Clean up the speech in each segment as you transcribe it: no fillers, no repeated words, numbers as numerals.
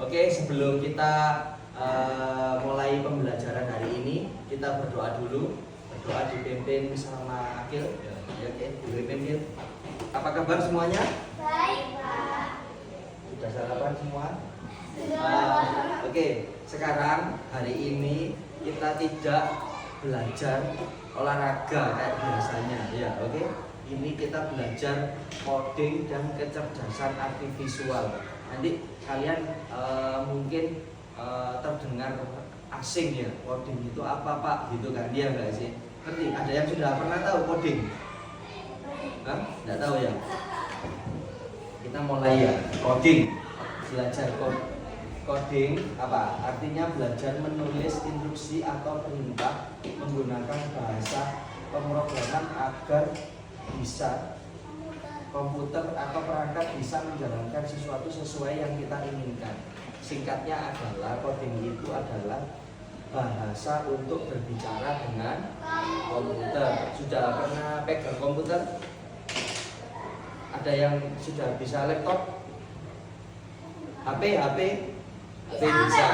Oke, sebelum kita mulai pembelajaran hari ini, kita berdoa dulu. Berdoa dipimpin sama Akil. Oke, dipimpin. Apa kabar semuanya? Baik, Pak. Sudah sarapan semua? Oke, sekarang hari ini kita tidak belajar olahraga kayak biasanya, ya. Oke, ini kita belajar coding dan kecerdasan artifisial. Nanti kalian mungkin terdengar asing ya, coding itu apa Pak? Gitu kan dia nggak sih? Ngerti? Ada yang sudah pernah tahu coding? Hah? Nggak tahu ya? Kita mulai ya, coding. Belajar coding apa? Artinya belajar menulis instruksi atau perintah menggunakan bahasa pemrograman agar bisa komputer atau perangkat bisa menjalankan sesuatu sesuai yang kita inginkan. Singkatnya adalah coding itu adalah bahasa untuk berbicara dengan komputer. Sudah pernah pegang komputer? Ada yang sudah bisa laptop? HP bisa.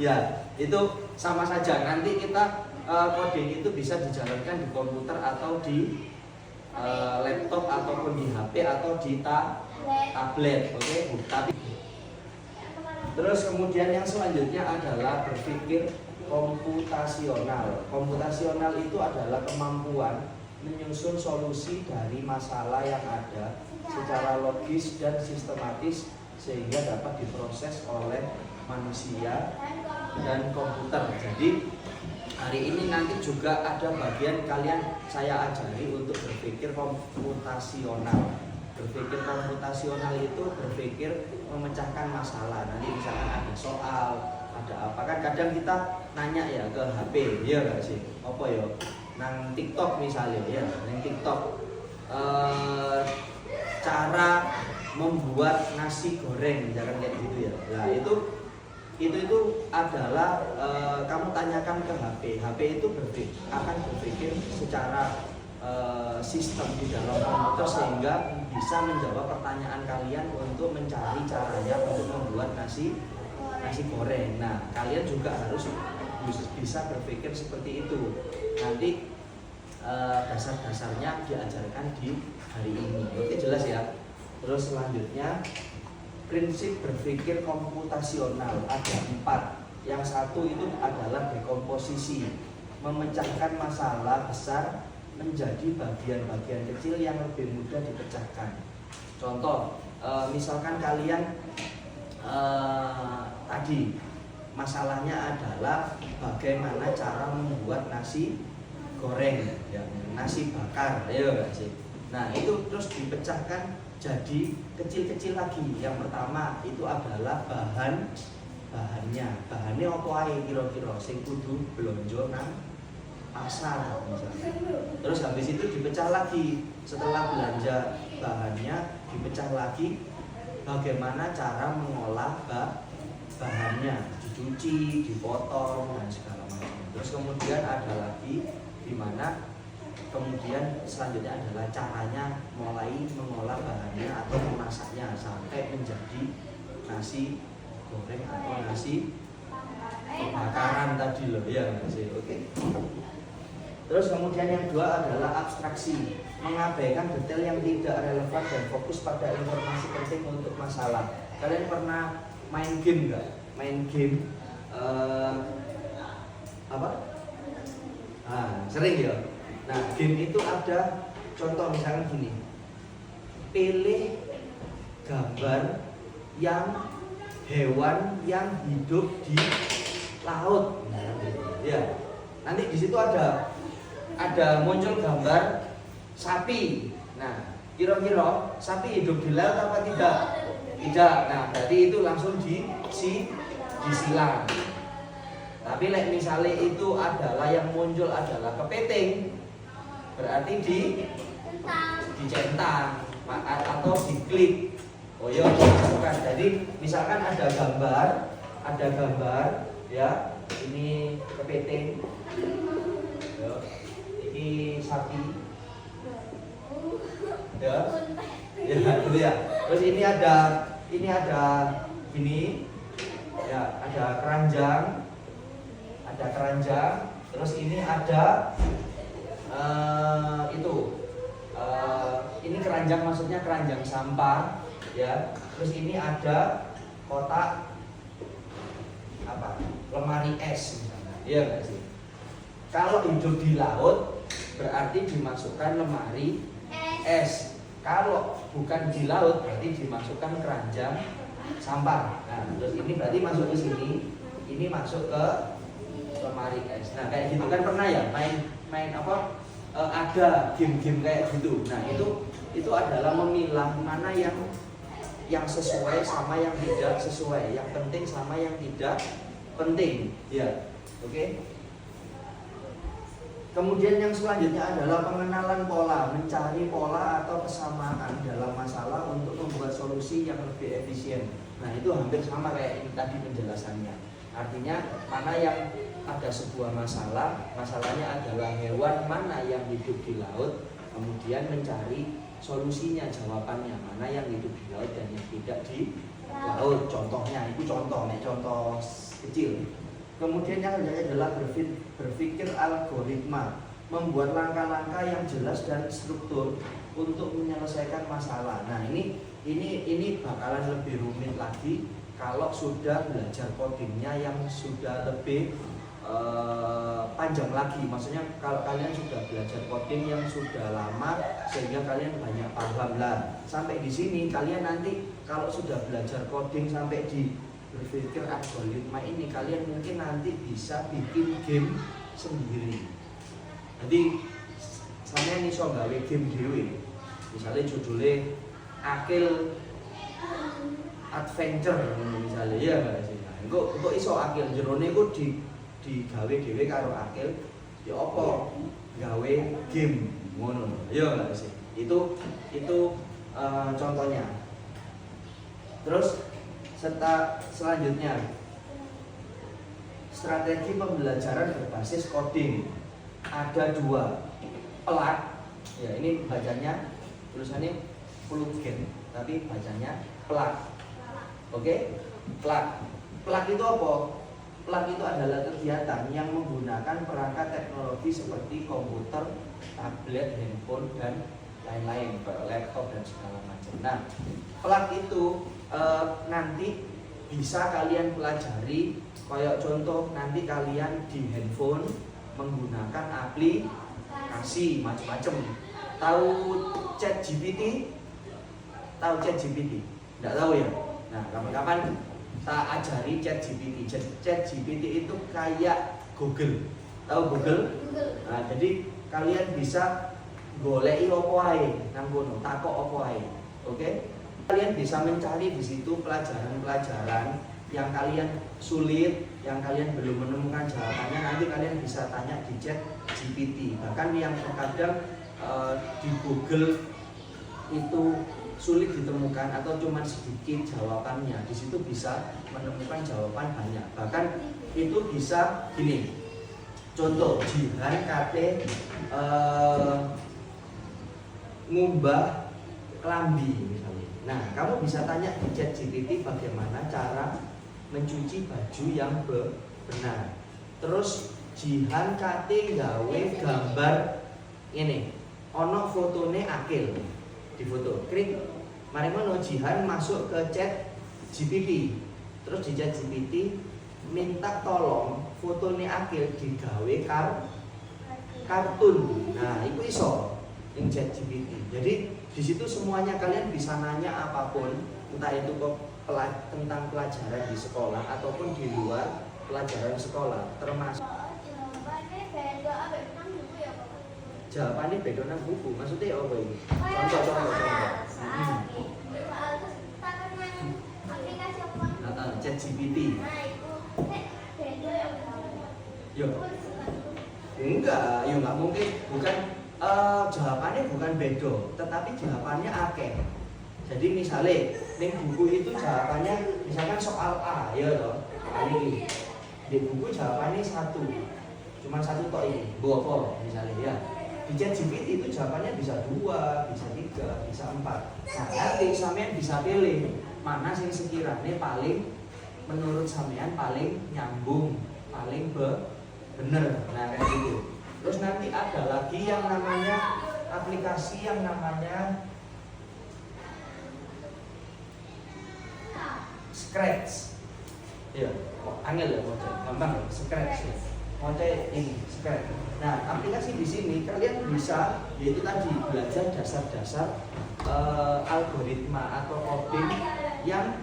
Ya, itu sama saja. Nanti kita coding itu bisa dijalankan di komputer atau di laptop ataupun di HP atau di tablet, oke? Tapi terus kemudian yang selanjutnya adalah berpikir komputasional. Komputasional itu adalah kemampuan menyusun solusi dari masalah yang ada secara logis dan sistematis sehingga dapat diproses oleh manusia dan komputer. Jadi hari ini nanti juga ada bagian kalian saya ajari untuk berpikir komputasional. Berpikir komputasional itu berpikir memecahkan masalah. Nanti misalkan ada soal, ada apa kan kadang kita nanya ya ke HP, ya nggak sih? Apa ya? Nang TikTok misalnya ya, nang TikTok cara membuat nasi goreng, jangan kayak gitu ya. Nah itu adalah kamu tanyakan ke HP. HP itu akan berpikir secara sistem di dalam komputer sehingga bisa menjawab pertanyaan kalian untuk mencari caranya untuk membuat nasi goreng. Nah, kalian juga harus bisa berpikir seperti itu. Nanti dasar-dasarnya diajarkan di hari ini. Oke, jelas ya. Terus selanjutnya prinsip berpikir komputasional ada 4. Yang satu itu adalah dekomposisi, memecahkan masalah besar menjadi bagian-bagian kecil yang lebih mudah dipecahkan. Contoh, misalkan kalian tadi masalahnya adalah bagaimana cara membuat nasi goreng, ya, nasi bakar, ya enggak sih? Nah, itu terus dipecahkan jadi kecil-kecil lagi. Yang pertama itu adalah bahannya apa ae kira-kira sing kudu blonjo nang pasar misalnya. Terus habis itu dipecah lagi. Setelah belanja bahannya dipecah lagi bagaimana cara mengolah bahannya, dicuci, dipotong dan segala macam. Terus kemudian ada lagi di mana kemudian selanjutnya adalah caranya mulai mengolah bahannya atau memasaknya sampai menjadi nasi goreng atau nasi bakaran tadi loh, ya nggak sih? Oke. Terus kemudian yang dua adalah abstraksi, mengabaikan detail yang tidak relevan dan fokus pada informasi penting untuk masalah. Kalian pernah main game nggak? Main game apa? Sering ya. Nah, game itu ada contoh misalnya gini. Pilih gambar yang hewan yang hidup di laut. Ya. Nanti di situ ada muncul gambar sapi. Nah, kira-kira sapi hidup di laut apa tidak? Tidak. Nah, berarti itu langsung disilang. Tapi misalnya itu adalah yang muncul adalah kepiting, berarti dicentang atau diklik. Oh iya, bukan. Jadi misalkan ada gambar ya, ini kepiting. Ya, ini sapi. Ya. Ya, gitu ya. Terus ini ada ini ada gini ya, ada keranjang, terus ini ada ini keranjang, maksudnya keranjang sampah ya. Terus ini ada kotak lemari es misalnya, iya nggak sih? Kalau hidup di laut berarti dimasukkan lemari es. Kalau bukan di laut berarti dimasukkan keranjang sampah. Nah, terus ini berarti masuk ke sini, ini masuk ke lemari es. Nah, kayak gitu kan pernah ya main ada game-game kayak gitu. Nah, itu adalah memilah mana yang sesuai sama yang tidak sesuai, yang penting sama yang tidak penting. Ya, oke. Kemudian yang selanjutnya adalah pengenalan pola, mencari pola atau kesamaan dalam masalah untuk membuat solusi yang lebih efisien. Nah, itu hampir sama kayak ini tadi penjelasannya. Artinya mana yang ada sebuah masalah, masalahnya adalah hewan mana yang hidup di laut, kemudian mencari solusinya, jawabannya, mana yang hidup di laut dan yang tidak di laut. Contohnya, itu contoh kecil. Kemudian yang ketiga adalah berpikir algoritma, membuat langkah-langkah yang jelas dan struktur untuk menyelesaikan masalah. Nah, ini bakalan lebih rumit lagi kalau sudah belajar codingnya yang sudah lebih panjang lagi. Maksudnya kalau kalian sudah belajar coding yang sudah lama sehingga kalian banyak paham lah. Sampai di sini kalian nanti kalau sudah belajar coding sampai di berpikir algoritma ini, kalian mungkin nanti bisa bikin game sendiri. Jadi sampeyan iso gawe game dhewe. Misalnya judulnya Akil Adventure misalnya, ya enggak sih. Nah, kok iso Akil jerone kok digawe dhewe karo Akil, ya apa gawe game ngono. Ya enggak sih. Itu contohnya. Terus selanjutnya strategi pembelajaran berbasis coding. Ada 2 plug ya, ini bacanya tulisannya plugin tapi bacanya plug. Oke? Plug itu apa? Plug itu adalah kegiatan yang menggunakan perangkat teknologi seperti komputer, tablet, handphone dan lain-lain, laptop dan segala macam. Nah, plug itu nanti bisa kalian pelajari, kayak contoh nanti kalian di handphone menggunakan aplikasi macam-macam. Tahu ChatGPT? Tahu ChatGPT? Enggak tahu ya? Nah, kapan-kapan tak ajari ChatGPT. ChatGPT itu kayak Google. Tahu Google? Nah, jadi kalian bisa goleki opo ae nang kono, takok opo ae. Oke? Kalian bisa mencari di situ pelajaran-pelajaran yang kalian sulit, yang kalian belum menemukan jawabannya, nanti kalian bisa tanya di ChatGPT. Bahkan yang terkadang di Google itu sulit ditemukan atau cuma sedikit jawabannya, di situ bisa menemukan jawaban banyak. Bahkan itu bisa gini. Contoh, Jihan kate ngumbah klambi misalnya. Nah, kamu bisa tanya di ChatGPT bagaimana cara mencuci baju yang benar. Terus Jihan kate gawe gambar ini, ono fotone Akil di foto. Klik, mari ngono Jihan masuk ke ChatGPT. Terus di ChatGPT minta tolong fotone Akil digawe kartun. Nah, itu iso ing ChatGPT. Jadi di situ semuanya kalian bisa nanya apapun, entah itu tentang pelajaran di sekolah ataupun di luar pelajaran sekolah, termasuk jawabannya beda nang buku. Maksudnya apa ini? Contoh. ChatGPT. Yo. Enggak, yo nggak mungkin. Bukan jawabannya bukan beda, tetapi jawabannya akeh. Jadi misalnya di buku itu jawabannya misalkan soal A, ya toh. Ini di buku jawabannya 1. Cuma 1 tok ini. Bopo misalnya ya. Di ChatGPT itu jawabannya bisa 2, bisa 3, bisa 4. Nah, nanti sampean bisa pilih mana sing sekiranya paling menurut sampean paling nyambung, paling bener. Nah kayak gitu. Terus nanti ada lagi yang namanya aplikasi yang namanya Scratch. Ya, angel ya moce, gampang ya, Scratch ya. Moce ini Scratch. Nah, aplikasi di sini kalian bisa yaitu tadi belajar dasar-dasar algoritma atau coding yang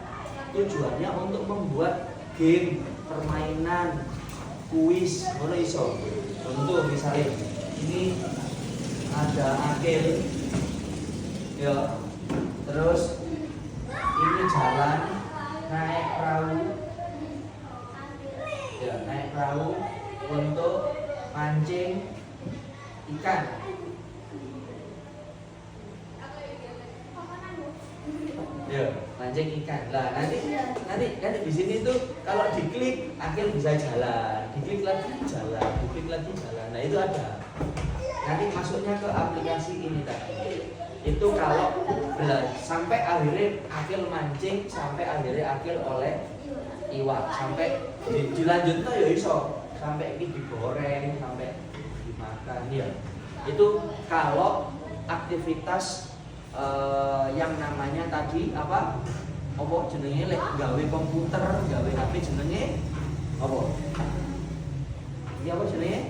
tujuannya untuk membuat game, permainan, kuis, ngono iso. Contoh misalnya ini ada akil, ya, terus ini jalan naik perahu, ya naik perahu untuk mancing ikan. Ya, mancing ikan. Lah nanti di sini tuh kalau diklik akil bisa jalan, diklik lagi jalan, diklik lagi jalan. Nah itu ada. Nanti masuknya ke aplikasi ini tadi. Itu kalau sampai akhirnya akil mancing, sampai akhirnya akil oleh iwak, sampai dilanjutnya ya iso, sampai ini digoreng, sampai dimakan ya. Itu kalau aktivitas yang namanya tadi apa jenenge lek gawe komputer, gawe HP jenenge apa? Ini apa jenenge?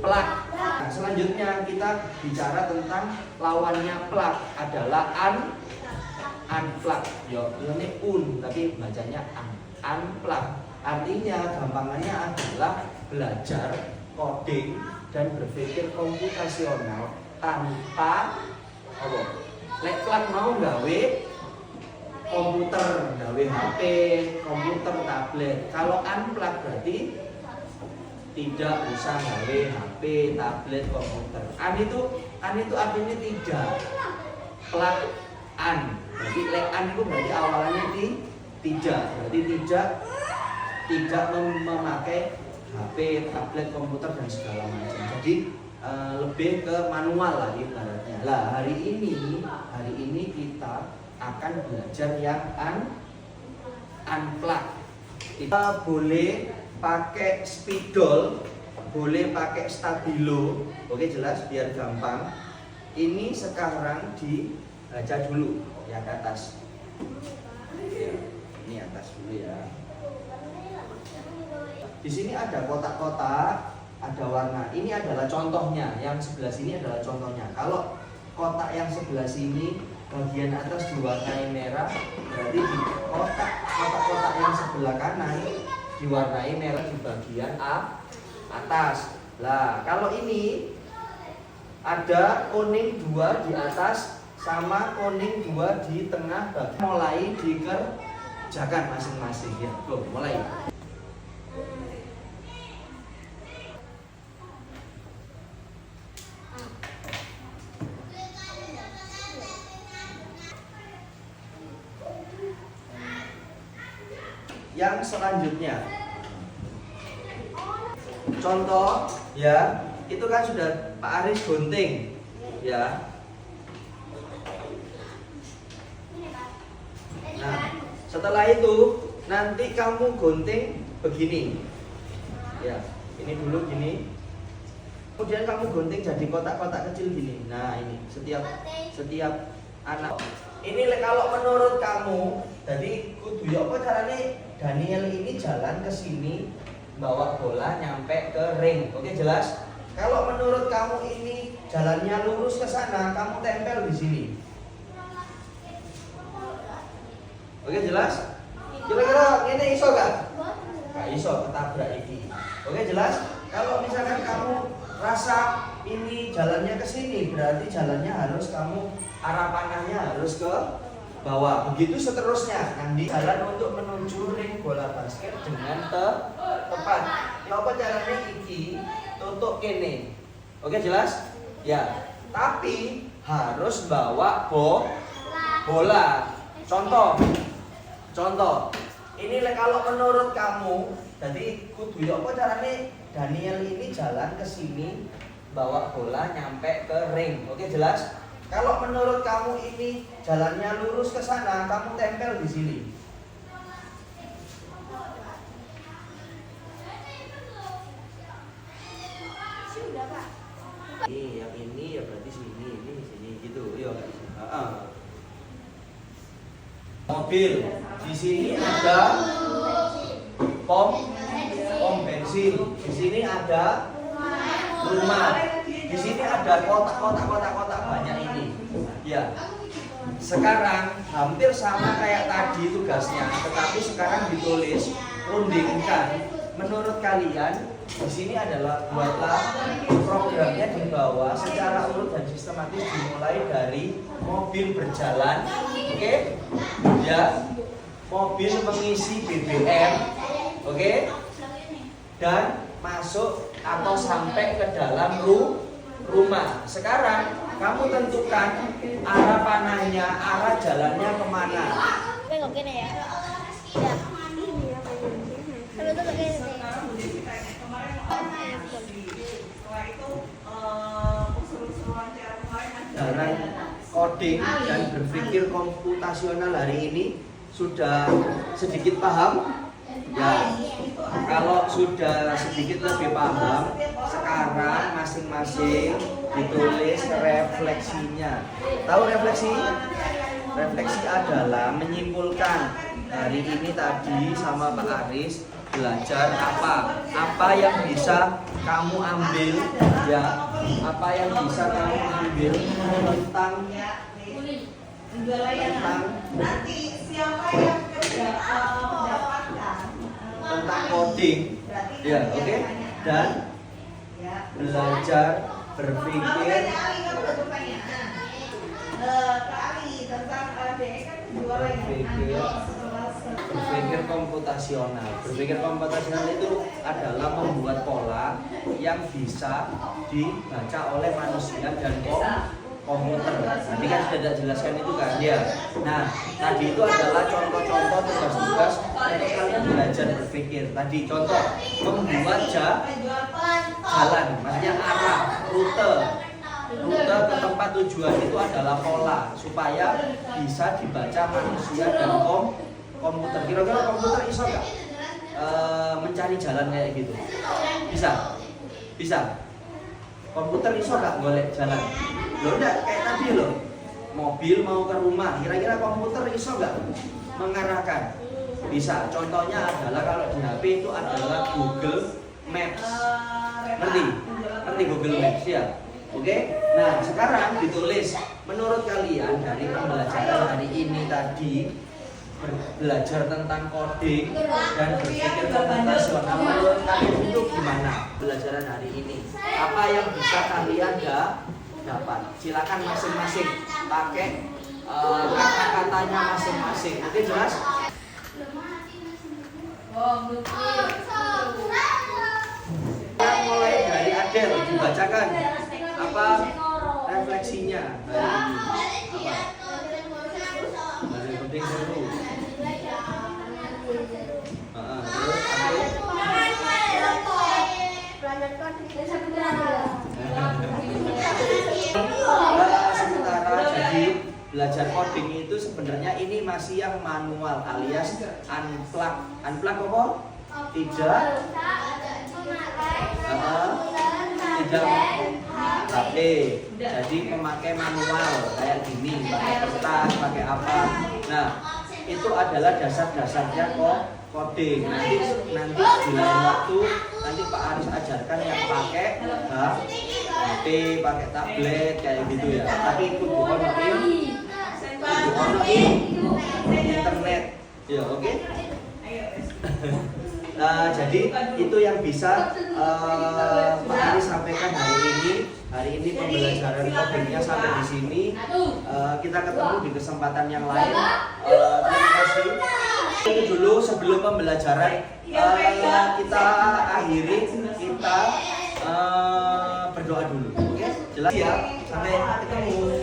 Plug. Nah, selanjutnya kita bicara tentang lawannya plug adalah unplug. Yo, ini tapi bacanya unplug. Artinya gampangannya adalah belajar coding dan berpikir komputasional tanpa apa? Lek plug mau gawe komputer, gawe HP, komputer, tablet. Kalau unplug berarti tidak usah gawe HP, tablet, komputer. An itu artinya tidak. Plug an. Berarti lek an itu berarti awalnya tidak. Berarti tidak memakai HP, tablet, komputer dan segala macam. Jadi lebih ke manual lah ibaratnya. Lah hari ini kita akan belajar yang unplug. Kita boleh pakai spidol, boleh pakai stabilo. Oke jelas biar gampang. Ini sekarang dibaca dulu yang atas. Ini atas dulu ya. Di sini ada kotak-kotak, ada warna. Ini adalah contohnya. Yang sebelah sini adalah contohnya. Kalau kotak yang sebelah sini bagian atas diwarnai merah, berarti di kotak-kotak yang sebelah kanan diwarnai merah di bagian atas. Lah, kalau ini ada kuning 2 di atas sama kuning 2 di tengah bagian. Mulai dikerjakan masing-masing ya. Loh, mulai. Yang selanjutnya contoh ya, itu kan sudah Pak Aris gunting ya. Nah setelah itu nanti kamu gunting begini ya, ini dulu gini, kemudian kamu gunting jadi kotak-kotak kecil gini. Nah ini setiap anak ini kalau menurut kamu jadi kudu ya apa caranya Daniel ini jalan ke sini bawa bola nyampe ke ring. Oke jelas? Kalau menurut kamu ini jalannya lurus ke sana, kamu tempel di sini. Oke jelas? Kira-kira ini iso gak? Gak iso, ketabrak ini. Oke jelas? Kalau misalkan kamu rasa ini jalannya ke sini, berarti jalannya harus kamu arah panahnya harus ke bawah. Begitu seterusnya. Nanti jalan untuk menuju ring bola basket dengan tepat. Ya apa caranya iki tutup kene. Oke jelas? Ya. Tapi harus bawa bola. Contoh. Ini kalau menurut kamu, jadi kudu ya apa caranya Daniel ini jalan ke sini bawa bola nyampe ke ring. Oke jelas? Kalau menurut kamu ini jalannya lurus ke sana, kamu tempel di sini. Ini yang ini ya berarti sini, ini sini gitu. Yo. Mobil. Di sini ada pom bensin. Di sini ada rumah. Di sini ada kotak banyak ini. Ya. Sekarang hampir sama kayak tadi tugasnya, tetapi sekarang ditulis rundingkan. Menurut kalian di sini adalah buatlah programnya di bawah secara urut dan sistematis dimulai dari mobil berjalan, oke? Ya, mobil mengisi BBM, oke? Dan masuk atau sampai ke dalam rumah. Sekarang kamu tentukan arah panahnya, arah jalannya kemana. Oke ya. Ya. Kalau itu begini. Dalam coding dan berpikir komputasional hari ini sudah sedikit paham? Ya, kalau sudah sedikit lebih paham, sekarang masing-masing ditulis refleksinya. Tahu refleksi? Refleksi adalah menyimpulkan hari ini tadi sama Pak Aris belajar apa yang bisa kamu ambil, ya, apa yang bisa kamu ambil tentang nanti siapa yang mendapatkan tentang coding, ya, oke, dan belajar berpikir berpikir komputasional. Berpikir komputasional itu adalah membuat pola yang bisa dibaca oleh manusia dan komputer. Tadi kan sudah jelaskan itu kan ya. Nah, tadi itu adalah contoh-contoh tugas-tugas untuk kalian belajar berpikir. Tadi contoh membuat jalan, maksudnya arah, rute ke tempat tujuan itu adalah pola supaya bisa dibaca manusia dan komputer. Kira-kira komputer bisa nggak mencari jalan kayak gitu? Bisa. Komputer bisa nggak golek jalan? Loh enggak, kayak tadi loh, mobil mau ke rumah, kira-kira komputer bisa nggak mengarahkan? Bisa. Contohnya adalah kalau di HP itu adalah Google Maps. Ngerti Google Maps ya? Oke? Nah, sekarang ditulis menurut kalian dari pembelajaran hari ini tadi belajar tentang coding dan berpikir komputasional, menurut kalian itu gimana pelajaran hari ini? Apa yang bisa kalian dapat? Silakan masing-masing pakai kata-katanya masing-masing. Oke, jelas? Yang mulai dari Adel dibacakan apa refleksinya hari ini? Apa? Dari penting dulu. Terus Adel? Sementara jadi belajar coding itu sebenarnya ini masih yang manual alias unplug apa? Tidak HP, jadi memakai manual kayak gini, pakai kertas, pakai apa. Nah, itu adalah dasar-dasarnya coding. Nanti di lain waktu nanti Pak Aris ajarkan yang pakai HP, pakai tablet kayak gitu ya. Tapi itu bukan internet, ya oke? Jadi itu yang bisa Pak Aris sampaikan hari ini. Hari ini pembelajaran codingnya sampai di sini. Kita ketemu di kesempatan yang lain. Terima kasih. Itu dulu sebelum pembelajaran kita akhiri, kita berdoa dulu. Oke? Jelas ya. Sampai ketemu.